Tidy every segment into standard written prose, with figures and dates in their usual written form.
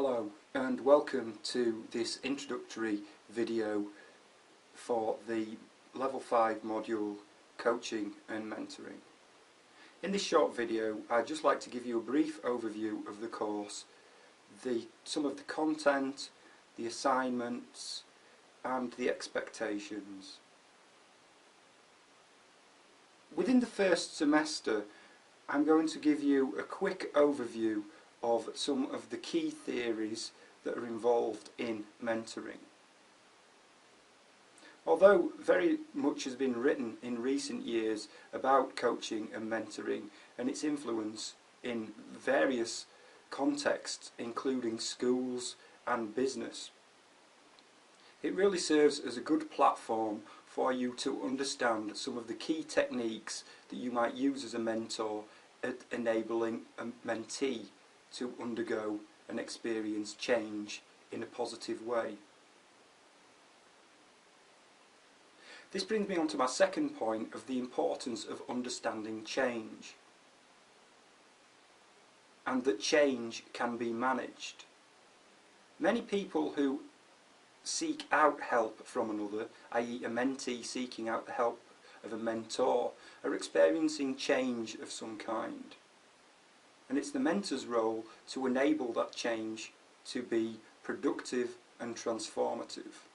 Hello and welcome to this introductory video for the Level 5 module Coaching and Mentoring. In this short video I'd just like to give you a brief overview of the course, some of the content, the assignments and the expectations. Within the first semester I'm going to give you a quick overview of some of the key theories that are involved in mentoring. Although very much has been written in recent years about coaching and mentoring and its influence in various contexts including schools and business, it really serves as a good platform for you to understand some of the key techniques that you might use as a mentor at enabling a mentee to undergo and experience change in a positive way. This brings me on to my second point of the importance of understanding change, and that change can be managed. Many people who seek out help from another, i.e. a mentee seeking out the help of a mentor, are experiencing change of some kind. And it's the mentor's role to enable that change to be productive and transformative.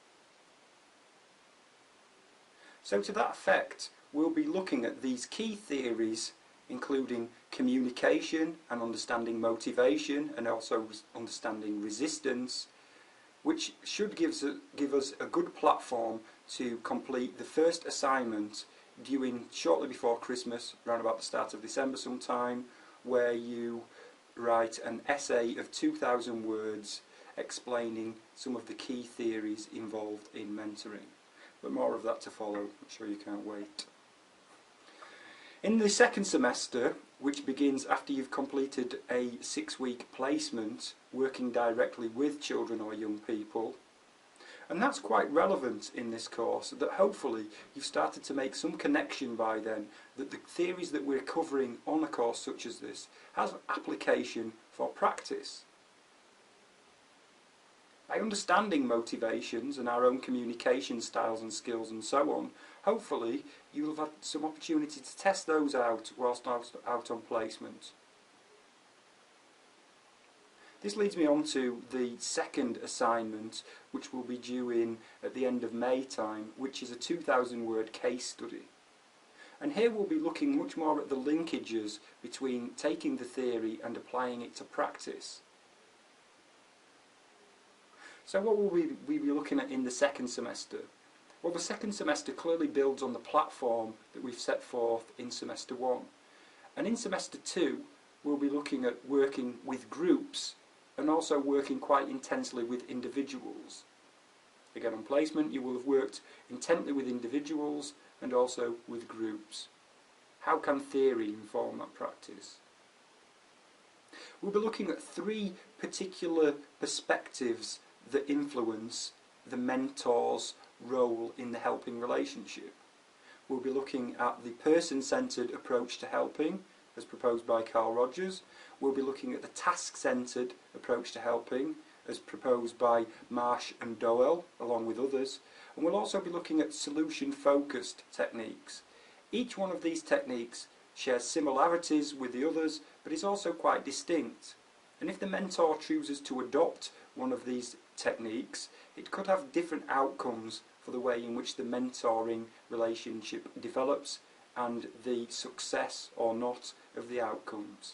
So to that effect, we'll be looking at these key theories, including communication and understanding motivation, and also understanding resistance, which should give us a good platform to complete the first assignment due shortly before Christmas, around about the start of December sometime, where you write an essay of 2,000 words explaining some of the key theories involved in mentoring. But more of that to follow, I'm sure you can't wait. In the second semester, which begins after you've completed a 6-week placement working directly with children or young people, and that's quite relevant in this course, that hopefully you've started to make some connection by then that the theories that we're covering on a course such as this has application for practice. By understanding motivations and our own communication styles and skills and so on, hopefully you'll have had some opportunity to test those out whilst out on placement. This leads me on to the second assignment, which will be due in at the end of May time, which is a 2,000 word case study. And here we'll be looking much more at the linkages between taking the theory and applying it to practice. So what will we be looking at in the second semester? Well, the second semester clearly builds on the platform that we've set forth in semester 1. And in semester 2 we'll be looking at working with groups and also working quite intensely with individuals. Again, on placement you will have worked intently with individuals and also with groups. How can theory inform that practice? We'll be looking at 3 particular perspectives that influence the mentor's role in the helping relationship. We'll be looking at the person-centred approach to helping, as proposed by Carl Rogers. We'll be looking at the task-centred approach to helping, as proposed by Marsh and Doyle, along with others. And we'll also be looking at solution-focused techniques. Each one of these techniques shares similarities with the others, but is also quite distinct. And if the mentor chooses to adopt one of these techniques, it could have different outcomes for the way in which the mentoring relationship develops and the success or not of the outcomes.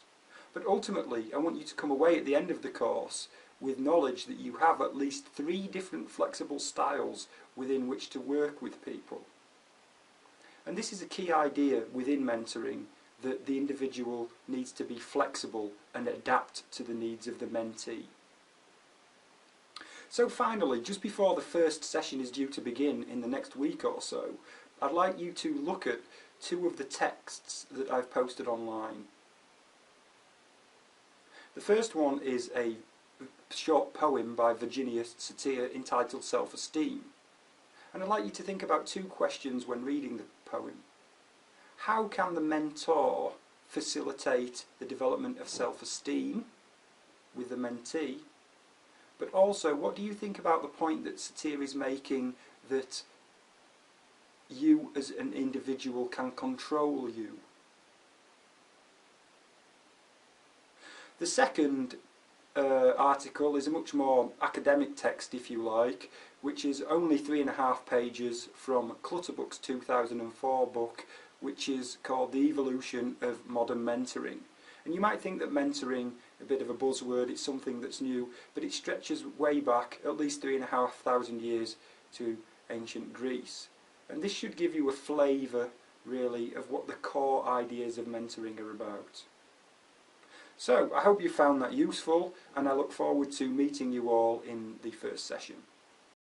But ultimately, I want you to come away at the end of the course with knowledge that you have at least 3 different flexible styles within which to work with people. And this is a key idea within mentoring, that the individual needs to be flexible and adapt to the needs of the mentee. So finally, just before the first session is due to begin in the next week or so, I'd like you to look at 2 of the texts that I've posted online. The first one is a short poem by Virginia Satir entitled Self-Esteem. And I'd like you to think about 2 questions when reading the poem. How can the mentor facilitate the development of self-esteem with the mentee? But also, what do you think about the point that Satir is making, that you as an individual can control you? The second article is a much more academic text, if you like, which is only 3.5 pages from Clutterbuck's 2004 book, which is called The Evolution of Modern Mentoring. And you might think that mentoring, a bit of a buzzword, it's something that's new, but it stretches way back, at least 3,500 years, to ancient Greece. And this should give you a flavour, really, of what the core ideas of mentoring are about. So, I hope you found that useful, and I look forward to meeting you all in the first session.